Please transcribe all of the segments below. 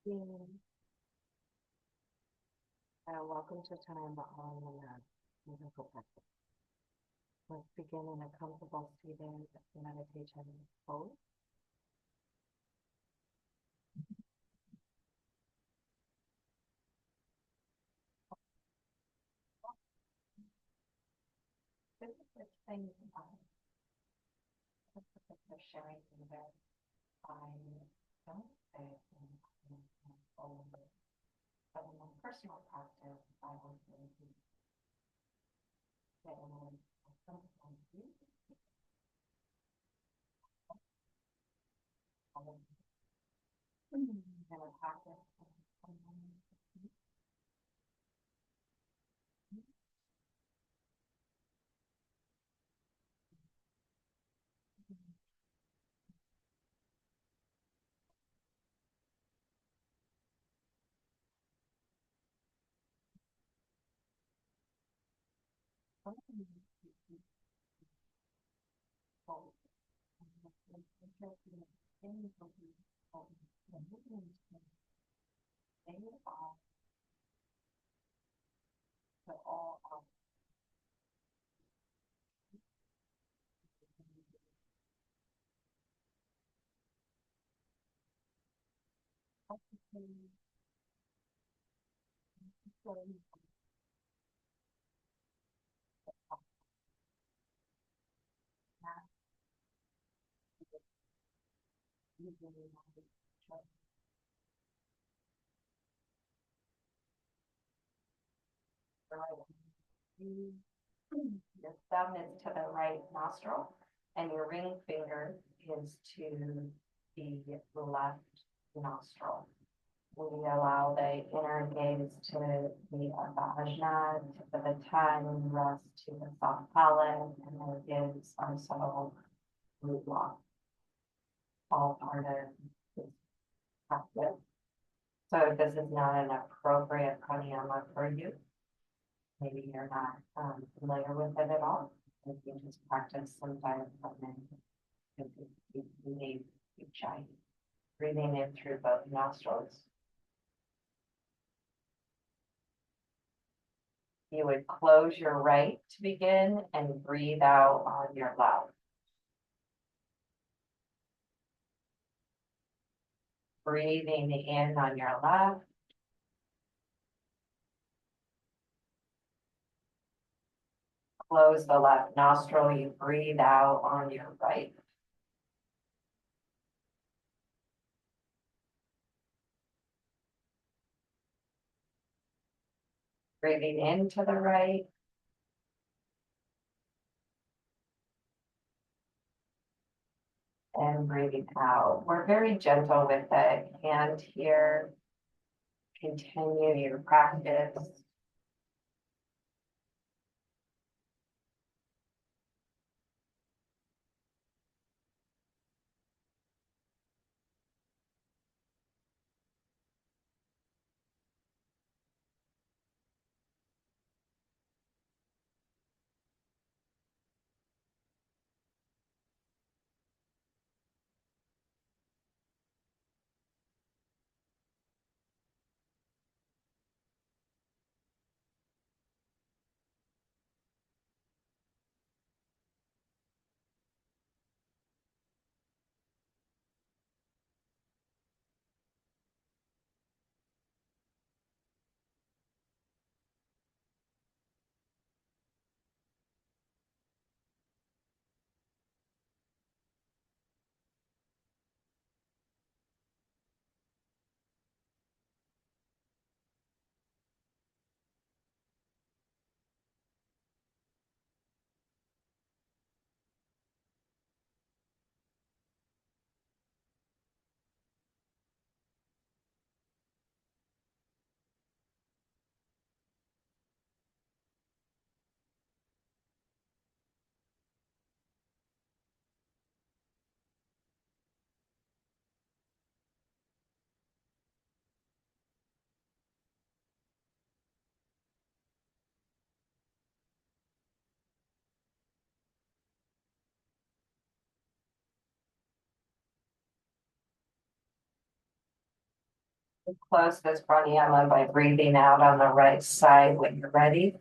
Yeah. Welcome to time on the medical practice. Let's begin in a comfortable seated meditation pose. This is the thing for sharing that I don't say but in my personal practice, I was going to get in sometimes use and a practice. They are the all of your thumb is to the right nostril and your ring finger is to the left nostril. We allow the inner gaze to the Abhajna, tip of the tongue, rest to the soft palate, and then gives our subtle root block, all part of this practice. So if this is not an appropriate pranayama for you, maybe you're not familiar with it at all, if you just practice some diaphragm, you may keep trying. Breathing in through both nostrils. You would close your right to begin and breathe out on your left. Breathing in on your left. Close the left nostril, you breathe out on your right. Breathing into the right. And breathing out. We're very gentle with the hand here. Continue your practice. Close this pranayama by breathing out on the right side when you're ready.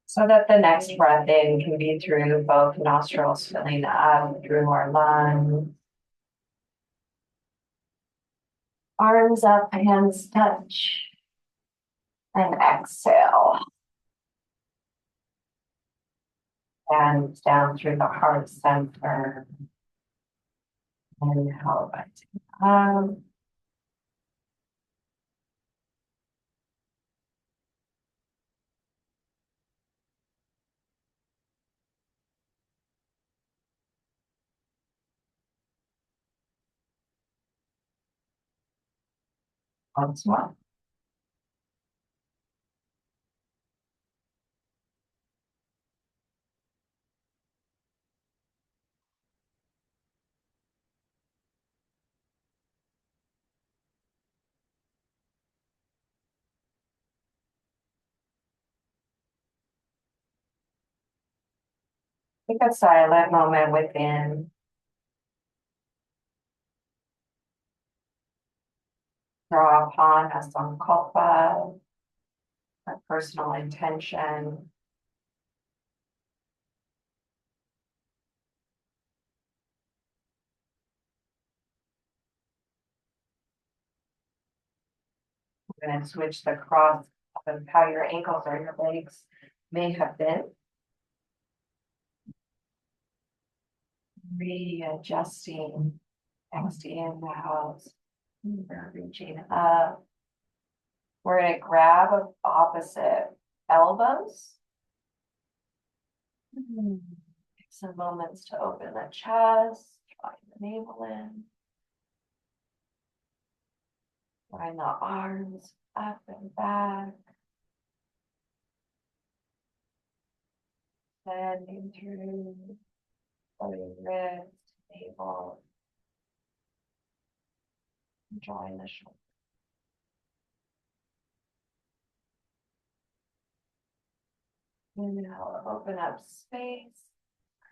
So that the next breath in can be through both nostrils, filling up through our lungs. Arms up, hands touch. And exhale. And down through the heart center. Inhale, rising up. Once more. Take a silent moment within. Draw upon a sankalpa, a personal intention. We're going to switch the cross of how your ankles or your legs may have been. Readjusting as the inhales. We're reaching up. We're going to grab opposite elbows. Take some moments to open the chest, drawing the navel in. Drawing the arms up and back. Bending through, floating wrist, navel. Drawing the shoulder. Inhale, open up space.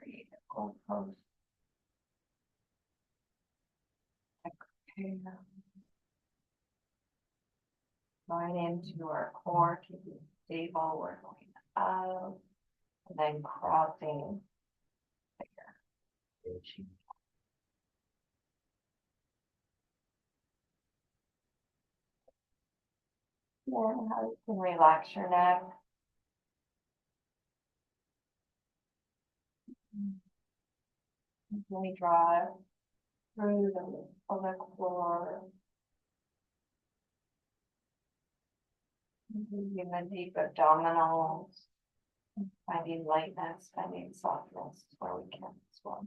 Create a goalpost. Exhale. Going into our core, keeping it stable. We're going up and then crossing here. Reaching. Then how you can relax your neck. Gently draw it through the pelvic floor. Using the deep abdominals. Finding lightness, finding softness where we can as well.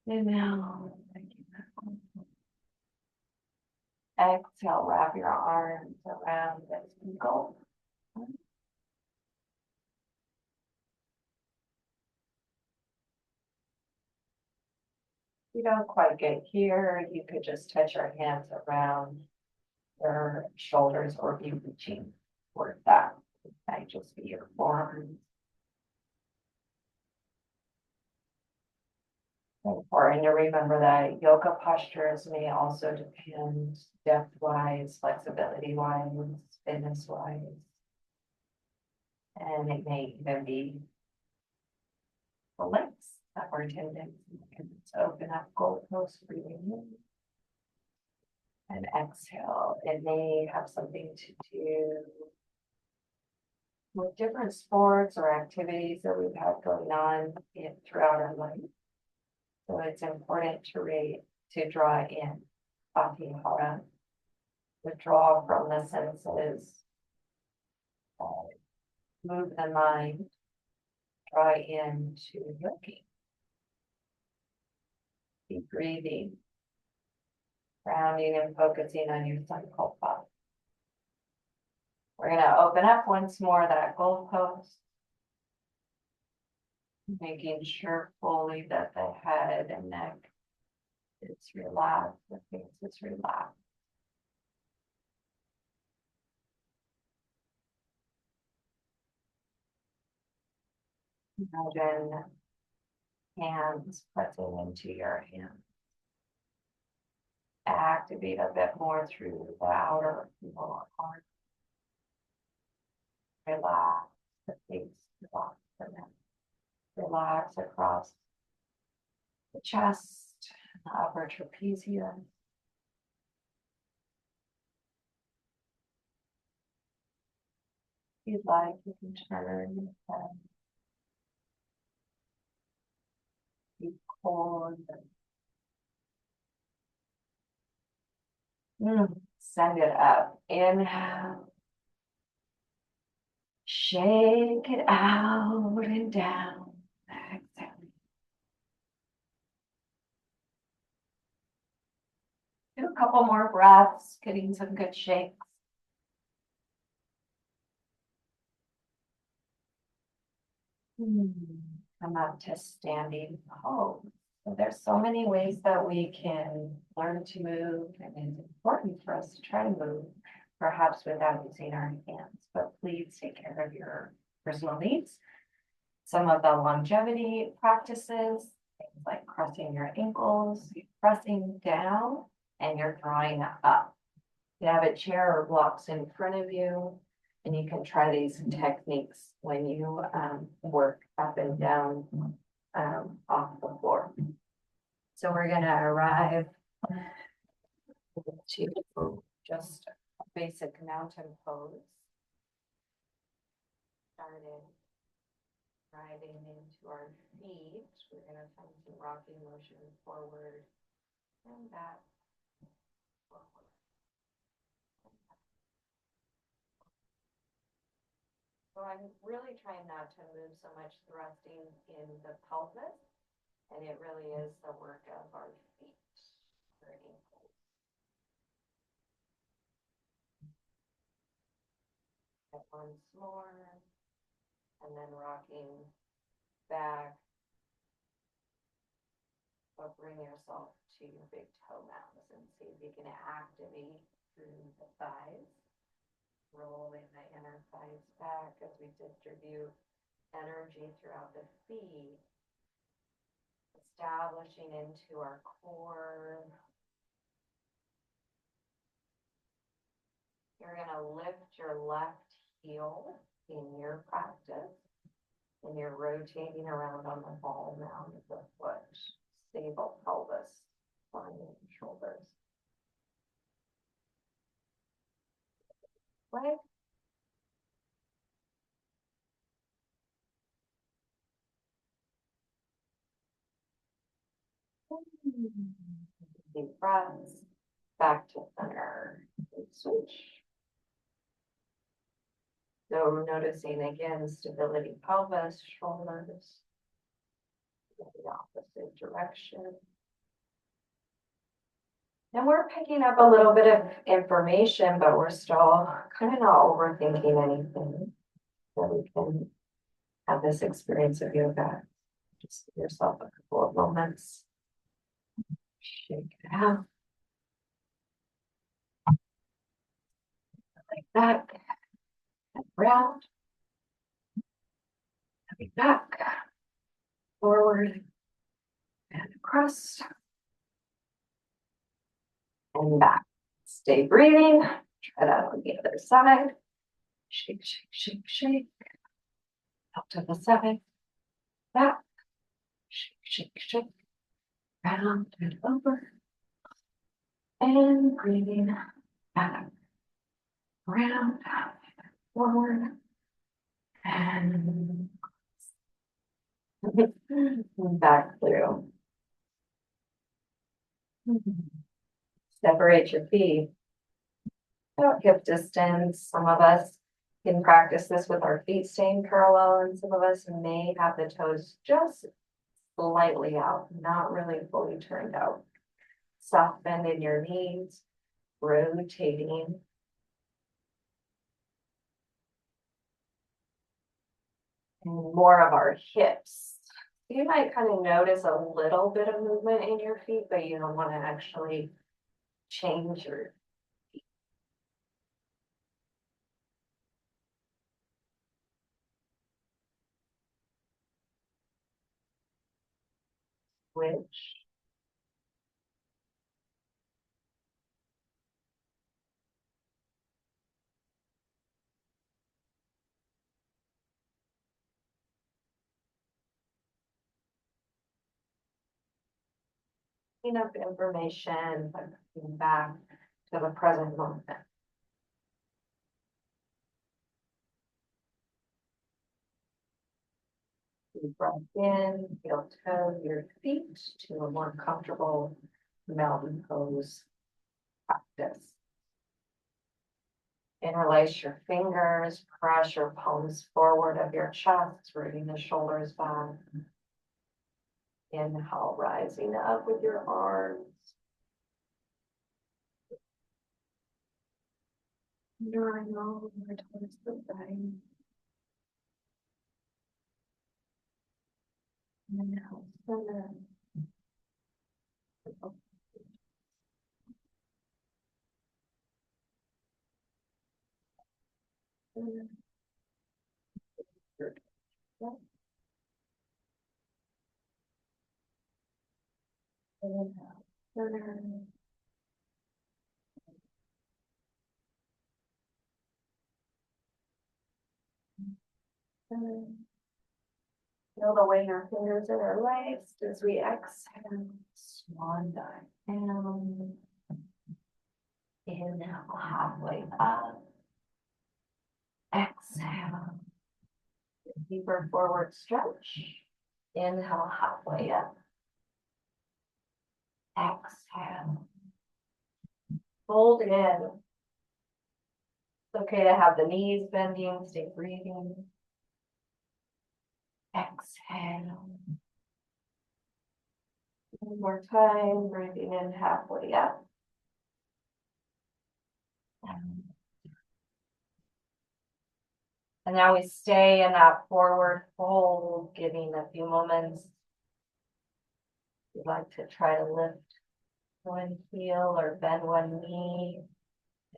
Inhale. Exhale, wrap your arms around the eagle. You don't quite get here, you could just touch your hands around your shoulders or be reaching toward that. It might just be your forearms. Important to remember that yoga postures may also depend depth-wise, flexibility-wise, fitness-wise. And it may even be the legs that we're tending to open up goalposts, breathing in and exhale. It may have something to do with different sports or activities that we've had going on throughout our life. So it's important to draw in Hatha, withdraw from the senses, move the mind, draw into yogi. Deep breathing, grounding and focusing on your sankalpa. We're going to open up once more that goalpost. Making sure fully that the head and neck is relaxed, the face is relaxed. Imagine Hands pressing into your hands. Activate a bit more through the outer lower arm. Relax the face, relax the neck. Relax across the chest, the upper trapezium. If you'd like, you can turn your head. Deep core. Send it up. Inhale. Shake it out and down. Exhale. Do a couple more breaths, getting some good shakes. Come up to standing pose. So there's so many ways that we can learn to move, and it's important for us to try to move, perhaps without using our hands, but please take care of your personal needs. Some of the longevity practices, things like crossing your ankles, pressing down, and you're drawing up. You have a chair or blocks in front of you, and you can try these techniques when you work up and down off the floor. So we're going to arrive to just a basic mountain pose. Starting riding into our feet. We're going to find some rocking motion forward and back. Forward. So I'm really trying not to move so much thrusting in the pelvis, and it really is the work of our feet, our ankles. Once more, and then rocking back, but bring yourself to your big toe mounds and see if you can activate through the thighs. Rolling the inner thighs back as we distribute energy throughout the feet, establishing into our core. You're going to lift your left heel in your practice, and you're rotating around on the ball mound of the foot. Stable pelvis, spine and shoulders. Leg. Deep breaths. Back to center. Switch. So noticing again stability pelvis, shoulders. The opposite direction. And we're picking up a little bit of information, but we're still kind of not overthinking anything. So we can have this experience of yoga. Just give yourself a couple of moments. Shake it out. Like that. And round. Coming back. Forward. And across. And back. Stay breathing. Try that on the other side. Shake, shake, shake, shake. Up to the side. Back. Shake, shake, shake. Round and over. And breathing back. Round. Forward. And back through. Separate your feet. About hip distance. Some of us can practice this with our feet staying parallel, and some of us may have the toes just slightly out, not really fully turned out. Soft bend in your knees, rotating. And more of our hips. You might kind of notice a little bit of movement in your feet, but you don't want to actually change your feet. Switch. Enough information, but coming back to the present moment. Deep breath in, feel toe your feet to a more comfortable mountain pose practice. Interlace your fingers, press your palms forward of your chest, rooting the shoulders back. Inhale, rising up with your arms. Drawing over towards the right. Inhale, center. Inhale, center. Feel the way your fingers are laced as we exhale, swan dive down. Inhale, halfway up. Exhale. Deeper forward stretch. Inhale, halfway up. Exhale. Fold in. It's okay to have the knees bending, stay breathing. Exhale. One more time, breathing in halfway up. And now we stay in that forward fold, giving a few moments. You'd like to try to lift one heel or bend one knee,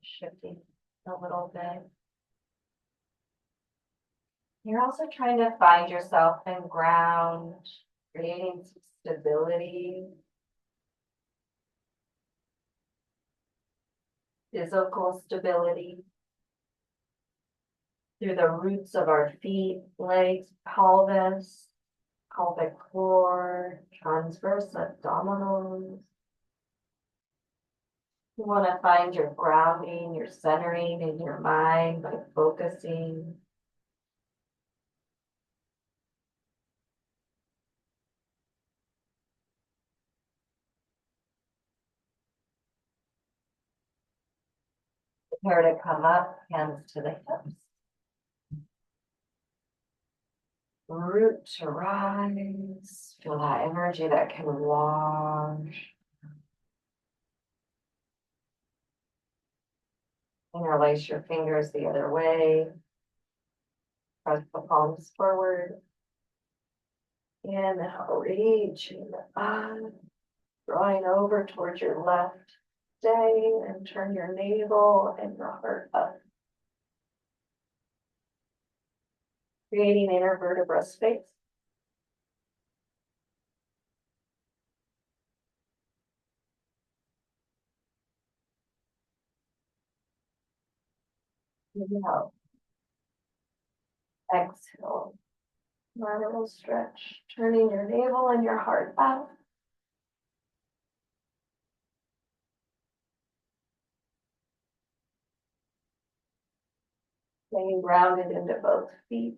shifting a little bit. You're also trying to find yourself in ground, creating some stability, physical stability through the roots of our feet, legs, pelvis, pelvic floor, transverse abdominals. You want to find your grounding, your centering in your mind by focusing. Prepare to come up, hands to the hips. Root to rise. Feel that energy that can wash. Interlace your fingers the other way. Press the palms forward. Inhale, reaching up, drawing over towards your left. Stay and turn your navel and your heart up. Creating intervertebral space. Inhale. Exhale. Lateral stretch, turning your navel and your heart up. Staying grounded into both feet.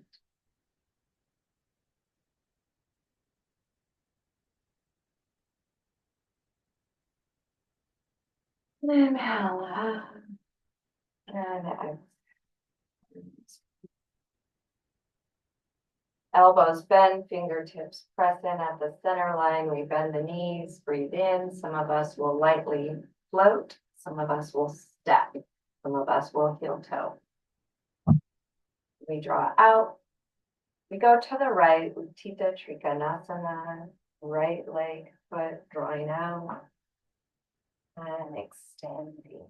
Inhale up and exhale. Elbows bend, fingertips press in at the center line. We bend the knees, breathe in. Some of us will lightly float. Some of us will step. Some of us will heel toe. We draw out. We go to the right, Utthita Trikonasana, right leg, foot drawing out and extending.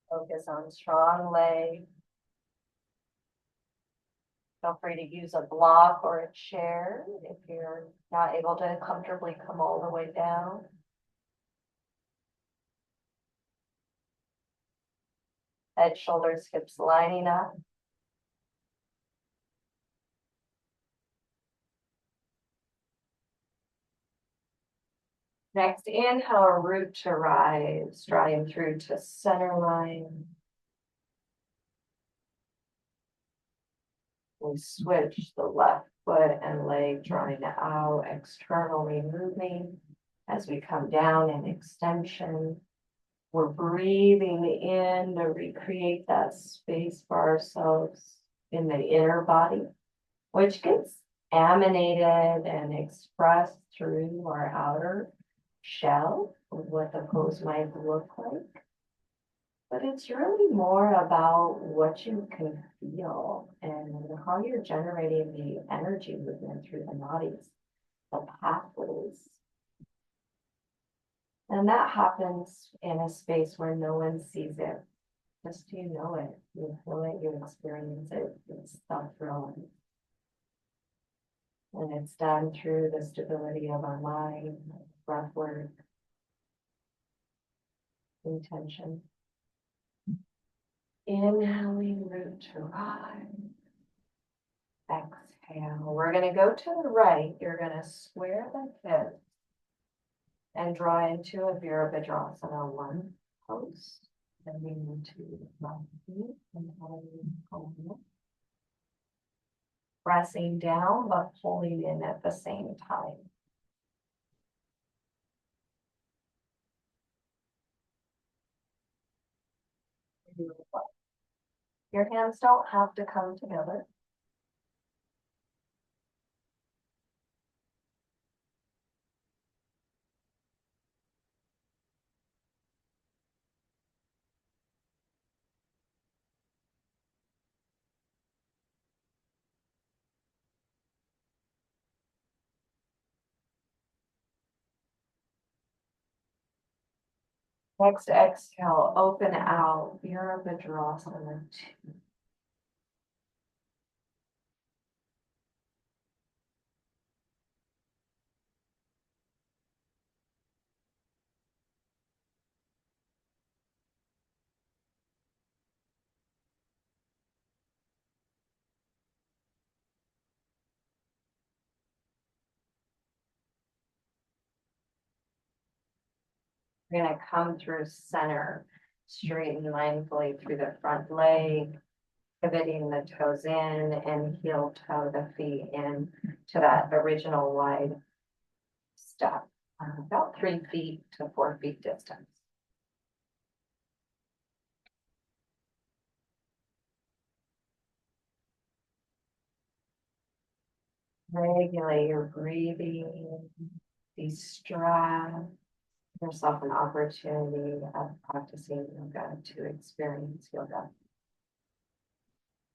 Focus on strong leg, Feel free to use a block or a chair if you're not able to comfortably come all the way down. Head, shoulders, hips lining up. Next, inhale, root to rise, drawing through to center line. We switch the left foot and leg, drawing out, externally moving. As we come down in extension, we're breathing in to recreate that space for ourselves in the inner body, which gets emanated and expressed through our outer shell of what the pose might look like. But it's really more about what you can feel and how you're generating the energy movement through the nadis, the pathways. And that happens in a space where no one sees it. Just you know it, you feel it, you experience it, it's self-relevant. And it's done through the stability of our mind, breath work, intention. Inhaling, root to rise. Exhale. We're going to go to the right. You're going to square the hips and draw into a Virabhadrasana 1 pose. Then we move to the left knee and pressing down but pulling in at the same time. Your hands don't have to come together. Next exhale, open out, Virabhadrasana 2. We're going to come through center, straighten mindfully through the front leg, pivoting the toes in and heel toe the feet in to that original wide step, about 3 feet to 4 feet distance. Regulate your breathing, de-stress, yourself an opportunity of practicing yoga to experience yoga.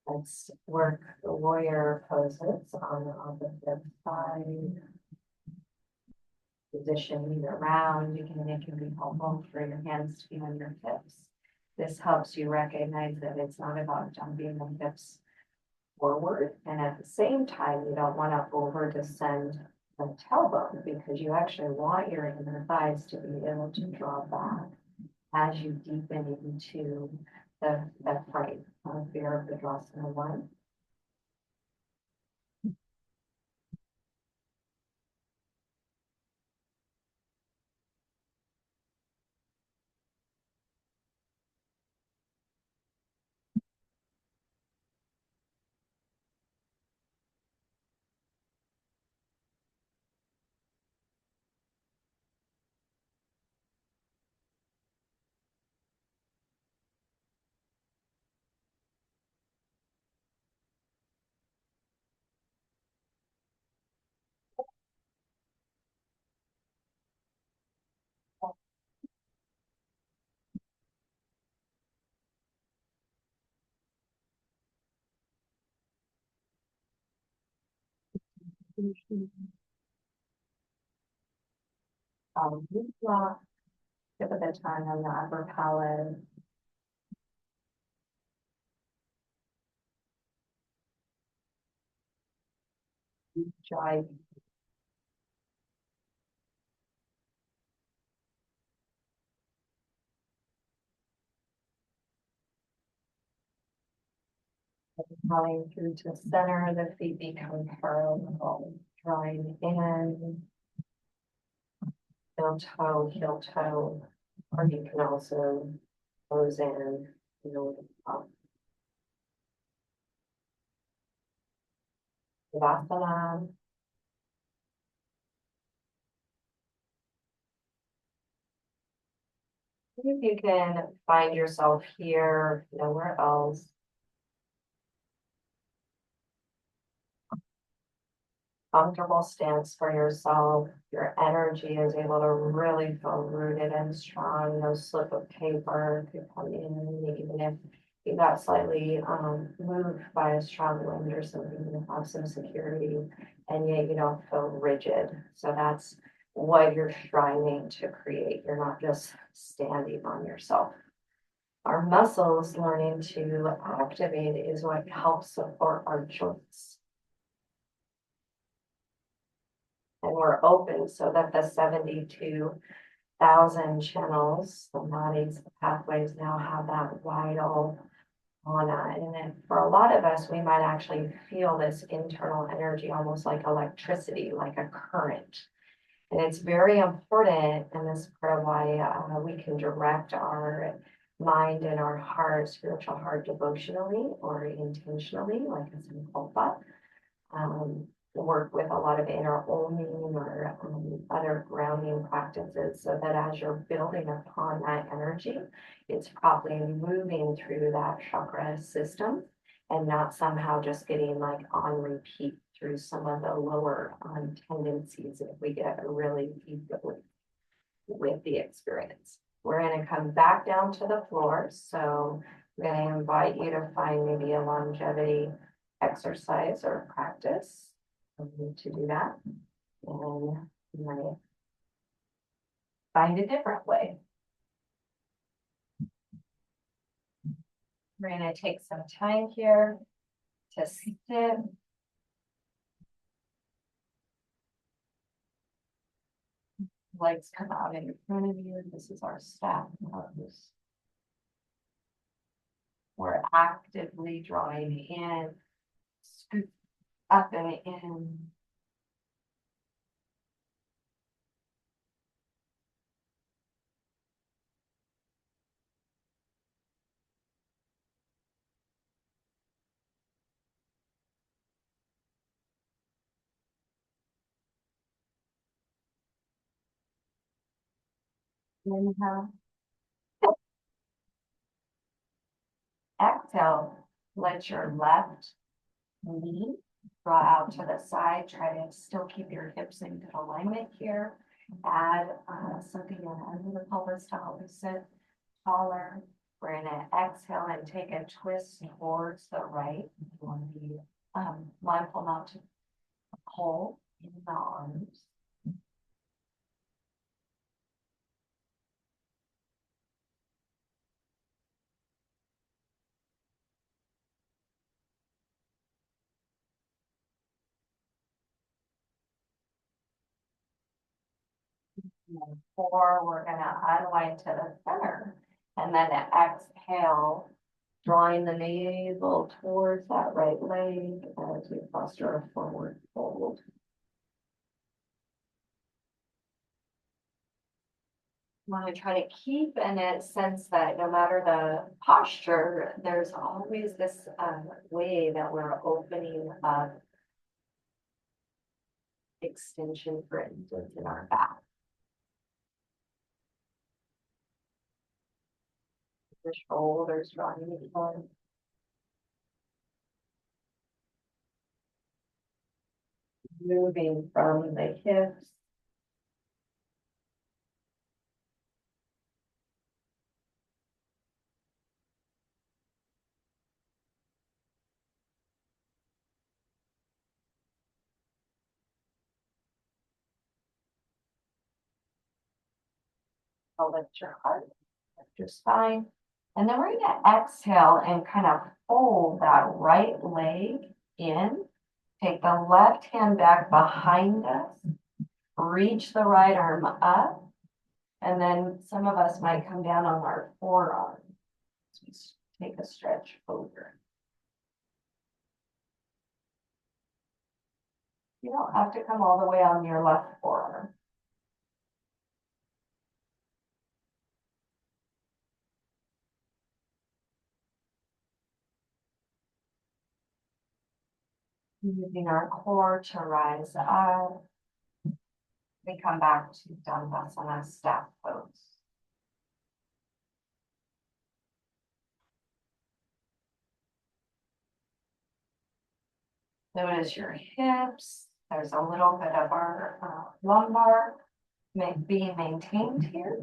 Let's work the warrior poses on the opposite side. Position around, it can be helpful for your hands to be on your hips. This helps you recognize that it's not about jumping the hips forward, and at the same time, you don't want to over descend the tailbone because you actually want your inner thighs to be able to draw back as you deepen into the frame of Virabhadrasana 1. Root block, tip of the tongue on the upper palate. dry. Inhaling through to the center, the feet become parallel, drawing in, heel toe, or you can also close in, up. Savasana. If you can find yourself here, nowhere else. Comfortable stance for yourself. Your energy is able to really feel rooted and strong. No slip of paper could come in, even if you got slightly moved by a strong wind or something, you have some security, and yet you don't feel rigid. So that's what you're striving to create. You're not just standing on yourself. Our muscles learning to activate is what helps support our joints. And we're open so that the 72,000 channels, the bodies, the pathways now have that vital prana. And then for a lot of us, we might actually feel this internal energy, almost like electricity, like a current. And it's very important, and this is part of why we can direct our mind and our heart, spiritual heart, devotionally or intentionally, like a sankalpa. Work with a lot of inner oming or other grounding practices so that as you're building upon that energy, it's properly moving through that chakra system and not somehow just getting like on repeat through some of the lower tendencies if we get really deep with the experience. We're going to come back down to the floor. So I'm going to invite you to find maybe a longevity exercise or practice to do that, and you might find a different way. We're going to take some time here to sit. Legs come out in front of you. This is our staff pose. We're actively drawing in, scoop up and in. Inhale. Exhale. Let your left knee draw out to the side. Try to still keep your hips in good alignment here. Add something under the pelvis to help you sit taller. We're going to exhale and take a twist towards the right. You want to be mindful not to pull in the arms. And 4, we're going to unwind to the center. And then exhale, drawing the navel towards that right leg as we posture a forward fold. Want to try to keep in a sense that no matter the posture, there's always this way that we're opening up extension, for instance, in our back. The shoulders drawing in. Moving from the hips. I'll lift your heart, lift your spine. And then we're going to exhale and kind of fold that right leg in Take the left hand back behind us, reach the right arm up, and then some of us might come down on our forearm. So we take a stretch over. You don't have to come all the way on your left forearm. Using our core to rise up. We come back to Dandasana staff pose. Notice your hips. There's a little bit of our lumbar being maintained here.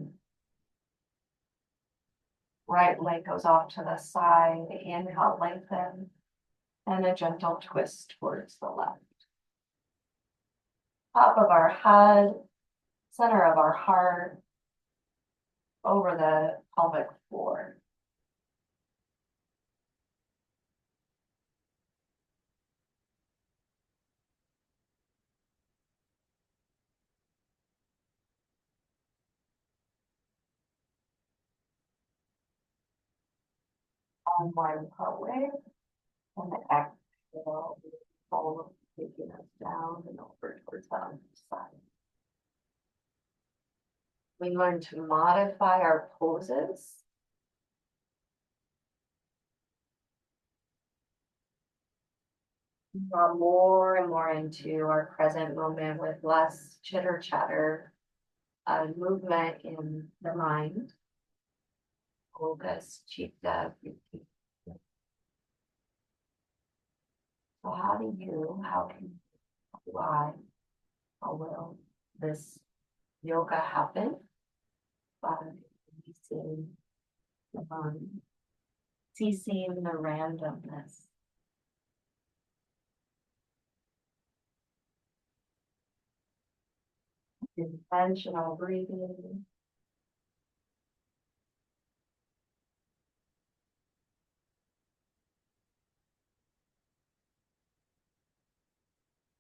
Right leg goes off to the side. Inhale, lengthen. And a gentle twist towards the left. Top of our head, center of our heart, over the pelvic floor. Unwind away, and the exhale, follow, taking us down and over towards the other side. We learn to modify our poses. Draw more and more into our present moment with less chitter chatter, movement in the mind. Focus, chitta. So how can you, why, how will this yoga happen? By releasing the mind, ceasing the randomness. Intentional breathing.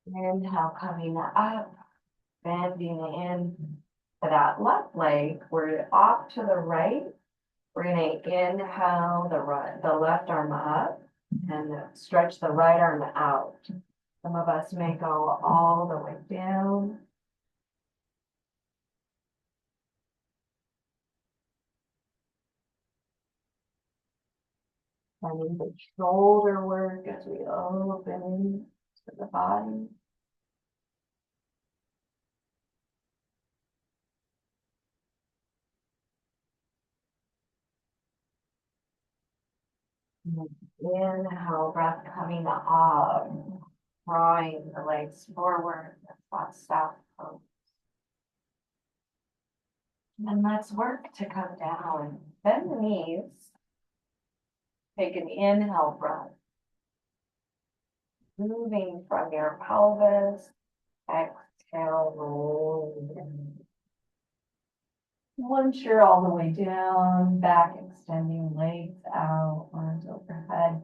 Inhale, coming up, bending in to that left leg. We're off to the right. We're going to inhale the left arm up and stretch the right arm out. Some of us may go all the way down. Finding the shoulder work as we open to the body. Inhale, breath coming up, drawing the legs forward. That's staff pose. And let's work to come down. Bend the knees. Take an inhale breath. Moving from your pelvis. Exhale, rolling. Once you're all the way down, back extending, legs out, arms overhead.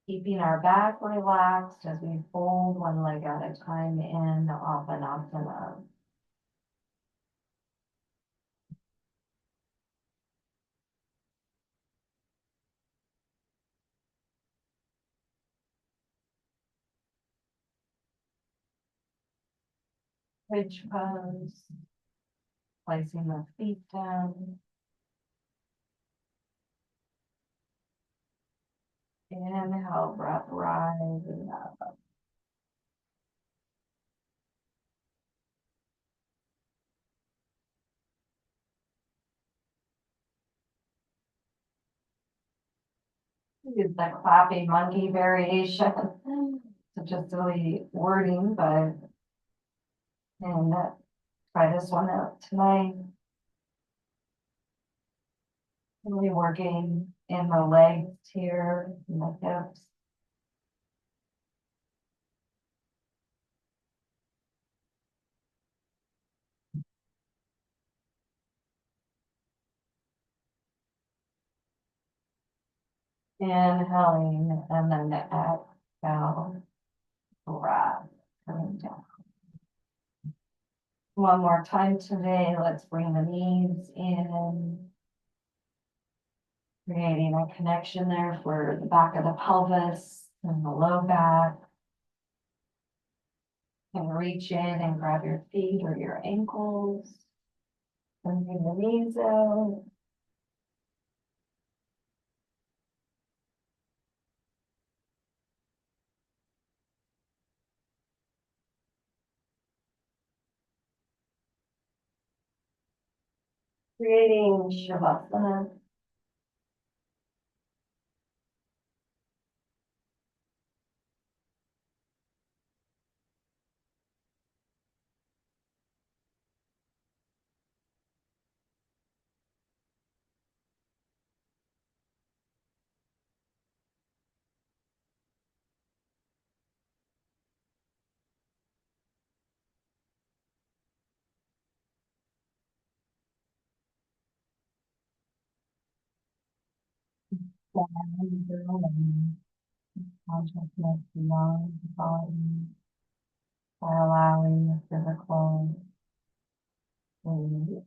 Keeping our back relaxed as we fold one leg at a time in, off and off and up. Bridge pose. Placing the feet down. Inhale, breath rising up. Use the clapping monkey variation. So just really wording, but and try this one out tonight. Really working in the legs here, in the hips. Inhaling and then exhale, breath coming down. One more time today, let's bring the knees in, creating a connection there for the back of the pelvis and the low back. And reach in and grab your feet or your ankles. And bring the knees out. Creating Shavasana. And consciousness beyond the body by allowing the physical to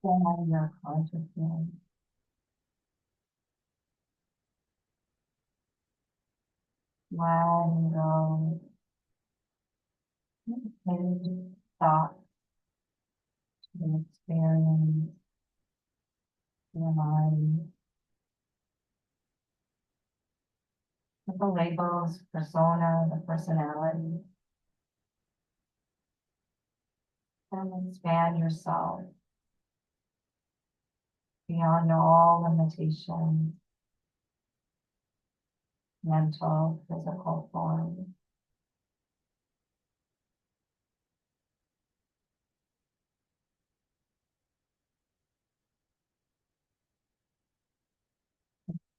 expand your consciousness, letting go any thoughts and experience your mind. The labels, persona, the personality, and expand yourself beyond all limitations, mental, physical form.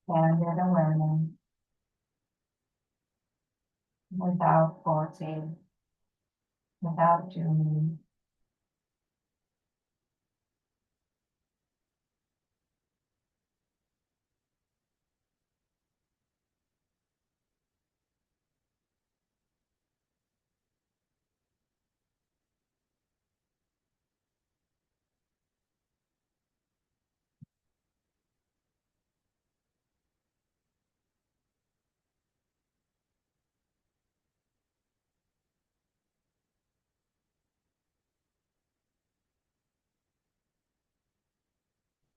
Expanded awareness without forcing, without doing.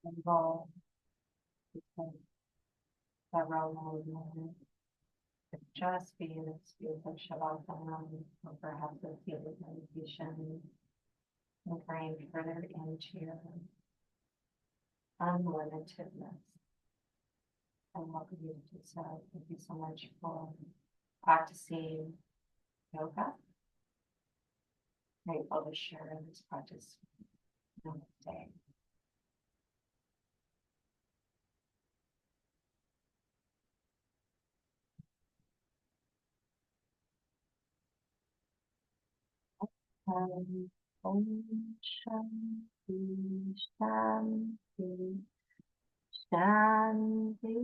Involved because several movements could just be in a space of Shavasana or perhaps a seated meditation, entering further into your unlimitedness. And welcome you to so. Thank you so much for practicing yoga. Grateful to share this practice today. Om Shanti Shanti Shanti.